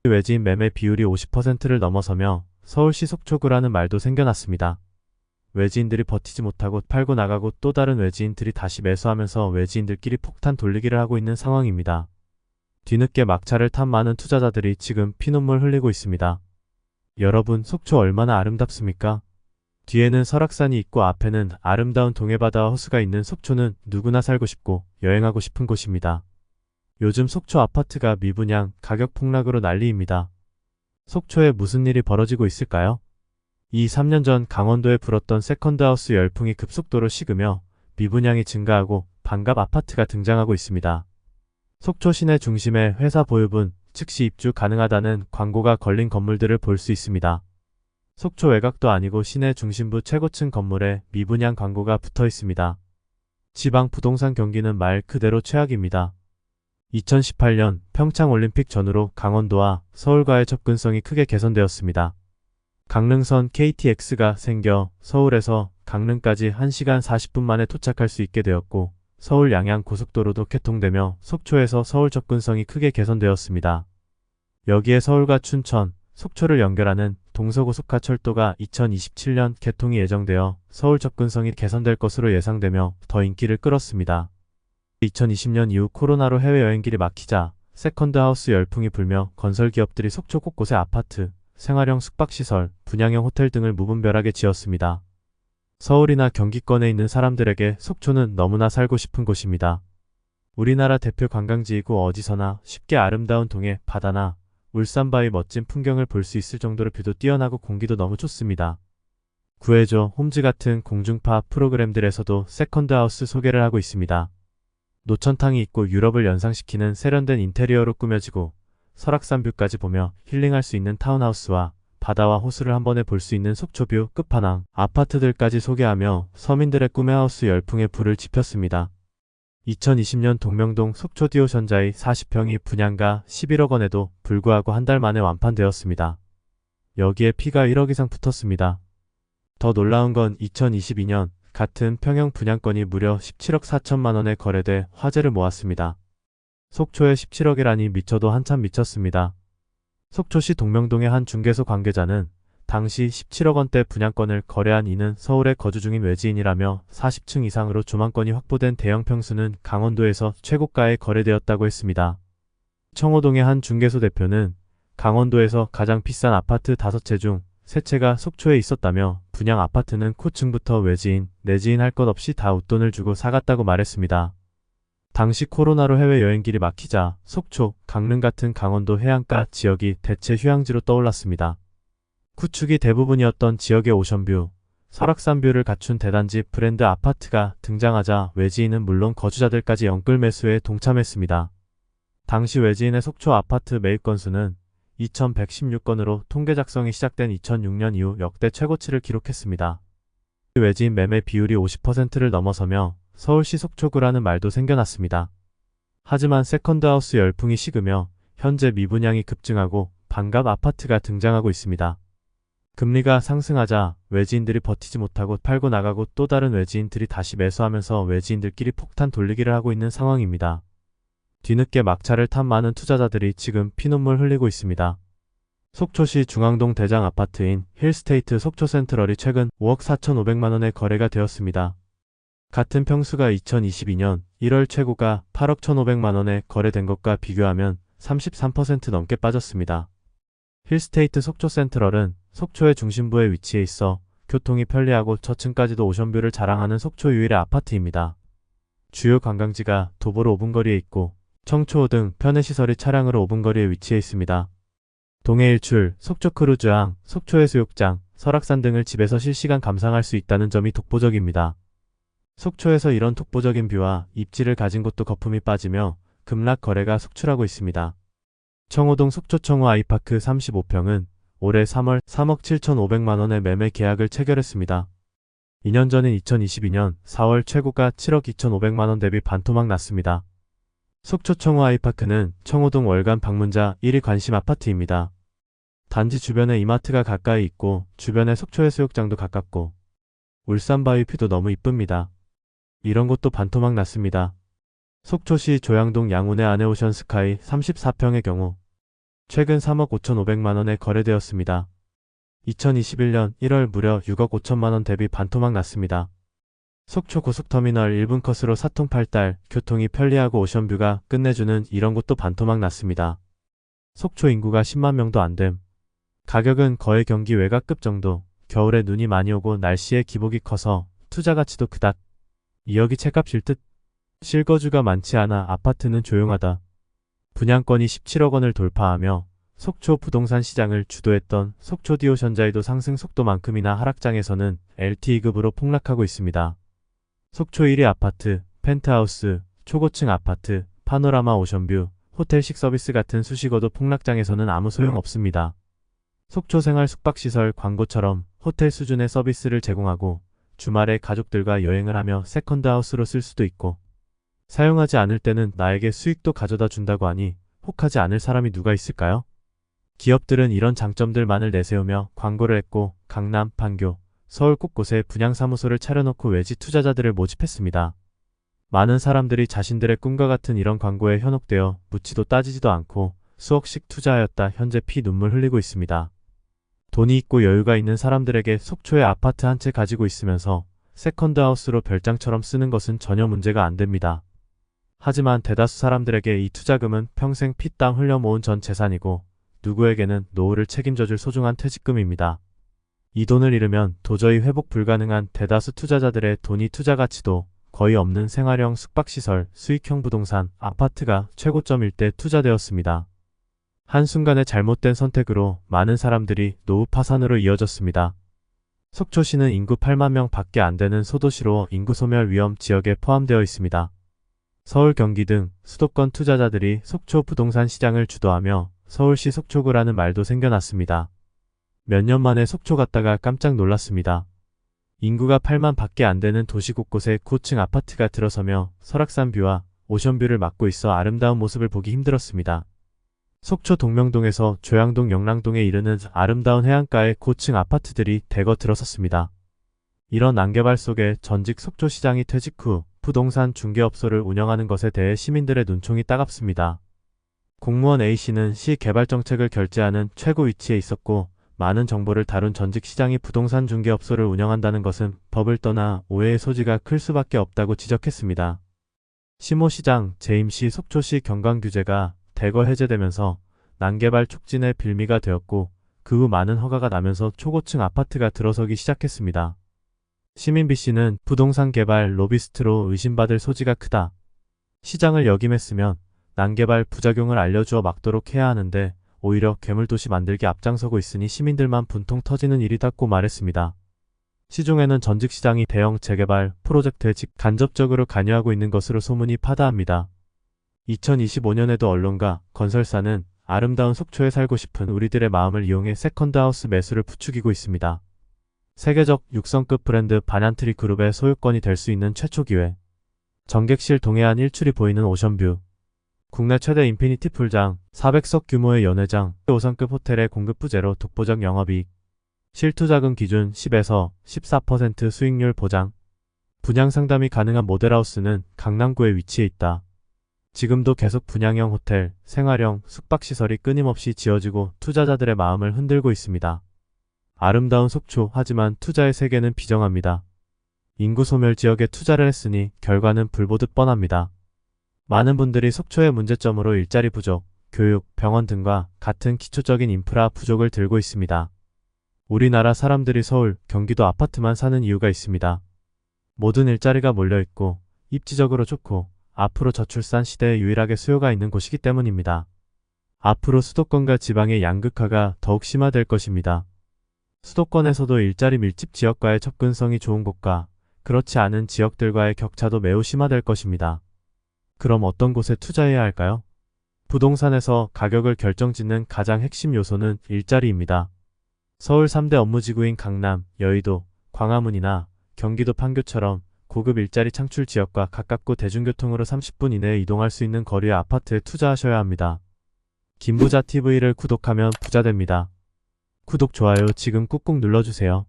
외지인 매매 비율이 50%를 넘어서며 서울시 속초구라는 말도 생겨났습니다. 외지인들이 버티지 못하고 팔고 나가고 또 다른 외지인들이 다시 매수하면서 외지인들끼리 폭탄 돌리기를 하고 있는 상황입니다. 뒤늦게 막차를 탄 많은 투자자들이 지금 피눈물 흘리고 있습니다. 여러분, 속초 얼마나 아름답습니까? 뒤에는 설악산이 있고 앞에는 아름다운 동해바다와 호수가 있는 속초는 누구나 살고 싶고 여행하고 싶은 곳입니다. 요즘 속초 아파트가 미분양, 가격 폭락으로 난리입니다. 속초에 무슨 일이 벌어지고 있을까요? 3년 전 강원도에 불었던 세컨드하우스 열풍이 급속도로 식으며 미분양이 증가하고 반갑 아파트가 등장하고 있습니다. 속초 시내 중심에 회사 보유분, 즉시 입주 가능하다는 광고가 걸린 건물들을 볼 수 있습니다. 속초 외곽도 아니고 시내 중심부 최고층 건물에 미분양 광고가 붙어 있습니다. 지방 부동산 경기는 말 그대로 최악입니다. 2018년 평창올림픽 전후로 강원도와 서울과의 접근성이 크게 개선되었습니다. 강릉선 KTX가 생겨 서울에서 강릉까지 1시간 40분 만에 도착할 수 있게 되었고 서울 양양 고속도로도 개통되며 속초에서 서울 접근성이 크게 개선되었습니다. 여기에 서울과 춘천, 속초를 연결하는 동서고속화철도가 2027년 개통이 예정되어 서울 접근성이 개선될 것으로 예상되며 더 인기를 끌었습니다. 2020년 이후 코로나로 해외여행길이 막히자 세컨드하우스 열풍이 불며 건설기업들이 속초 곳곳에 아파트, 생활형 숙박시설, 분양형 호텔 등을 무분별하게 지었습니다. 서울이나 경기권에 있는 사람들에게 속초는 너무나 살고 싶은 곳입니다. 우리나라 대표 관광지이고 어디서나 쉽게 아름다운 동해, 바다나 울산바위 멋진 풍경을 볼 수 있을 정도로 뷰도 뛰어나고 공기도 너무 좋습니다. 구해줘, 홈즈 같은 공중파 프로그램들에서도 세컨드하우스 소개를 하고 있습니다. 노천탕이 있고 유럽을 연상시키는 세련된 인테리어로 꾸며지고 설악산 뷰까지 보며 힐링할 수 있는 타운하우스와 바다와 호수를 한 번에 볼 수 있는 속초뷰 끝판왕 아파트들까지 소개하며 서민들의 꿈의 하우스 열풍에 불을 지폈습니다. 2020년 동명동 속초 디오션자이 40평이 분양가 11억 원에도 불구하고 한 달 만에 완판되었습니다. 여기에 피가 1억 이상 붙었습니다. 더 놀라운 건 2022년 같은 평형 분양건이 무려 17억 4천만 원에 거래돼 화제를 모았습니다. 속초에 17억이라니 미쳐도 한참 미쳤습니다. 속초시 동명동의 한 중개소 관계자는 당시 17억 원대 분양권을 거래한 이는 서울에 거주 중인 외지인이라며 40층 이상으로 조망권이 확보된 대형 평수는 강원도에서 최고가에 거래되었다고 했습니다. 청호동의 한 중개소 대표는 강원도에서 가장 비싼 아파트 5채 중 3채가 속초에 있었다며 분양 아파트는 코층부터 외지인, 내지인 할 것 없이 다 웃돈을 주고 사갔다고 말했습니다. 당시 코로나로 해외여행길이 막히자 속초, 강릉 같은 강원도 해안가 지역이 대체 휴양지로 떠올랐습니다. 구축이 대부분이었던 지역의 오션뷰, 설악산뷰를 갖춘 대단지 브랜드 아파트가 등장하자 외지인은 물론 거주자들까지 연끌 매수에 동참했습니다. 당시 외지인의 속초 아파트 매입 건수는 2116건으로 통계 작성이 시작된 2006년 이후 역대 최고치를 기록했습니다. 외지인 매매 비율이 50%를 넘어서며 서울시 속초구라는 말도 생겨났습니다. 하지만 세컨드하우스 열풍이 식으며 현재 미분양이 급증하고 반갑 아파트가 등장하고 있습니다. 금리가 상승하자 외지인들이 버티지 못하고 팔고 나가고 또 다른 외지인들이 다시 매수하면서 외지인들끼리 폭탄 돌리기를 하고 있는 상황입니다. 뒤늦게 막차를 탄 많은 투자자들이 지금 피눈물 흘리고 있습니다. 속초시 중앙동 대장 아파트인 힐스테이트 속초센트럴이 최근 5억 4,500만 원에 거래가 되었습니다. 같은 평수가 2022년 1월 최고가 8억 1,500만 원에 거래된 것과 비교하면 33% 넘게 빠졌습니다. 힐스테이트 속초센트럴은 속초의 중심부에 위치해 있어 교통이 편리하고 저층까지도 오션뷰를 자랑하는 속초 유일의 아파트입니다. 주요 관광지가 도보로 5분 거리에 있고 청초호 등 편의시설이 차량으로 5분 거리에 위치해 있습니다. 동해 일출, 속초 크루즈항, 속초 해수욕장, 설악산 등을 집에서 실시간 감상할 수 있다는 점이 독보적입니다. 속초에서 이런 독보적인 뷰와 입지를 가진 곳도 거품이 빠지며 급락 거래가 속출하고 있습니다. 청호동 속초청호 아이파크 35평은 올해 3월 3억 7,500만 원의 매매 계약을 체결했습니다. 2년 전인 2022년 4월 최고가 7억 2,500만 원 대비 반토막 났습니다. 속초청호 아이파크는 청호동 월간 방문자 1위 관심 아파트입니다. 단지 주변에 이마트가 가까이 있고 주변에 속초해수욕장도 가깝고 울산바위 뷰도 너무 이쁩니다. 이런 곳도 반토막 났습니다. 속초시 조양동 양운의 아내오션스카이 34평의 경우 최근 3억 5,500만 원에 거래되었습니다. 2021년 1월 무려 6억 5천만 원 대비 반토막 났습니다. 속초 고속터미널 1분 컷으로 4통 8달, 교통이 편리하고 오션뷰가 끝내주는 이런 곳도 반토막 났습니다. 속초 인구가 10만 명도 안 됨. 가격은 거의 경기 외곽급 정도. 겨울에 눈이 많이 오고 날씨에 기복이 커서 투자 가치도 그닥. 2억이 채값일 듯. 실거주가 많지 않아 아파트는 조용하다. 분양권이 17억 원을 돌파하며 속초 부동산 시장을 주도했던 속초 디오션자이도 상승 속도만큼이나 하락장에서는 LTE급으로 폭락하고 있습니다. 속초 1위 아파트, 펜트하우스, 초고층 아파트, 파노라마 오션뷰, 호텔식 서비스 같은 수식어도 폭락장에서는 아무 소용 없습니다. 속초 생활 숙박시설 광고처럼 호텔 수준의 서비스를 제공하고 주말에 가족들과 여행을 하며 세컨드하우스로 쓸 수도 있고 사용하지 않을 때는 나에게 수익도 가져다 준다고 하니 혹하지 않을 사람이 누가 있을까요? 기업들은 이런 장점들만을 내세우며 광고를 했고 강남, 판교, 서울 곳곳에 분양사무소를 차려놓고 외지 투자자들을 모집했습니다. 많은 사람들이 자신들의 꿈과 같은 이런 광고에 현혹되어 묻지도 따지지도 않고 수억씩 투자하였다 현재 피눈물 흘리고 있습니다. 돈이 있고 여유가 있는 사람들에게 속초에 아파트 한 채 가지고 있으면서 세컨드하우스로 별장처럼 쓰는 것은 전혀 문제가 안 됩니다. 하지만 대다수 사람들에게 이 투자금은 평생 피땀 흘려 모은 전 재산이고 누구에게는 노후를 책임져줄 소중한 퇴직금입니다. 이 돈을 잃으면 도저히 회복 불가능한 대다수 투자자들의 돈이 투자 가치도 거의 없는 생활형 숙박시설, 수익형 부동산, 아파트가 최고점일 때 투자되었습니다. 한순간의 잘못된 선택으로 많은 사람들이 노후 파산으로 이어졌습니다. 속초시는 인구 8만 명 밖에 안 되는 소도시로 인구 소멸 위험 지역에 포함되어 있습니다. 서울, 경기 등 수도권 투자자들이 속초 부동산 시장을 주도하며 서울시 속초구라는 말도 생겨났습니다. 몇 년 만에 속초 갔다가 깜짝 놀랐습니다. 인구가 8만 밖에 안 되는 도시 곳곳에 고층 아파트가 들어서며 설악산 뷰와 오션뷰를 막고 있어 아름다운 모습을 보기 힘들었습니다. 속초 동명동에서 조양동 영랑동에 이르는 아름다운 해안가에 고층 아파트들이 대거 들어섰습니다. 이런 난개발 속에 전직 속초시장이 퇴직 후 부동산 중개업소를 운영하는 것에 대해 시민들의 눈총이 따갑습니다. 공무원 A씨는 시 개발정책을 결재하는 최고 위치에 있었고 많은 정보를 다룬 전직 시장이 부동산 중개업소를 운영한다는 것은 법을 떠나 오해의 소지가 클 수밖에 없다고 지적했습니다. 시모 시장, 재임시 속초시 경관규제가 대거 해제되면서 난개발 촉진의 빌미가 되었고 그 후 많은 허가가 나면서 초고층 아파트가 들어서기 시작했습니다. 시민 B씨는 부동산 개발 로비스트로 의심받을 소지가 크다. 시장을 역임했으면 난개발 부작용을 알려주어 막도록 해야 하는데 오히려 괴물도시 만들기 앞장서고 있으니 시민들만 분통 터지는 일이다고 말했습니다. 시중에는 전직 시장이 대형 재개발 프로젝트에 간접적으로 관여하고 있는 것으로 소문이 파다합니다. 2025년에도 언론과 건설사는 아름다운 속초에 살고 싶은 우리들의 마음을 이용해 세컨드하우스 매수를 부추기고 있습니다. 세계적 육성급 브랜드 반얀트리 그룹의 소유권이 될 수 있는 최초 기회. 정객실 동해안 일출이 보이는 오션뷰. 국내 최대 인피니티 풀장, 400석 규모의 연회장, 5성급 호텔의 공급 부재로 독보적 영업이익. 실투자금 기준 10에서 14% 수익률 보장. 분양 상담이 가능한 모델하우스는 강남구에 위치해 있다. 지금도 계속 분양형 호텔, 생활형 숙박시설이 끊임없이 지어지고 투자자들의 마음을 흔들고 있습니다. 아름다운 속초, 하지만 투자의 세계는 비정합니다. 인구 소멸 지역에 투자를 했으니 결과는 불보듯 뻔합니다. 많은 분들이 속초의 문제점으로 일자리 부족, 교육, 병원 등과 같은 기초적인 인프라 부족을 들고 있습니다. 우리나라 사람들이 서울, 경기도 아파트만 사는 이유가 있습니다. 모든 일자리가 몰려있고 입지적으로 좋고 앞으로 저출산 시대에 유일하게 수요가 있는 곳이기 때문입니다. 앞으로 수도권과 지방의 양극화가 더욱 심화될 것입니다. 수도권에서도 일자리 밀집 지역과의 접근성이 좋은 곳과 그렇지 않은 지역들과의 격차도 매우 심화될 것입니다. 그럼 어떤 곳에 투자해야 할까요? 부동산에서 가격을 결정짓는 가장 핵심 요소는 일자리입니다. 서울 3대 업무지구인 강남, 여의도, 광화문이나 경기도 판교처럼 고급 일자리 창출 지역과 가깝고 대중교통으로 30분 이내에 이동할 수 있는 거리의 아파트에 투자하셔야 합니다. 김부자TV를 구독하면 부자 됩니다. 구독, 좋아요 지금 꾹꾹 눌러주세요.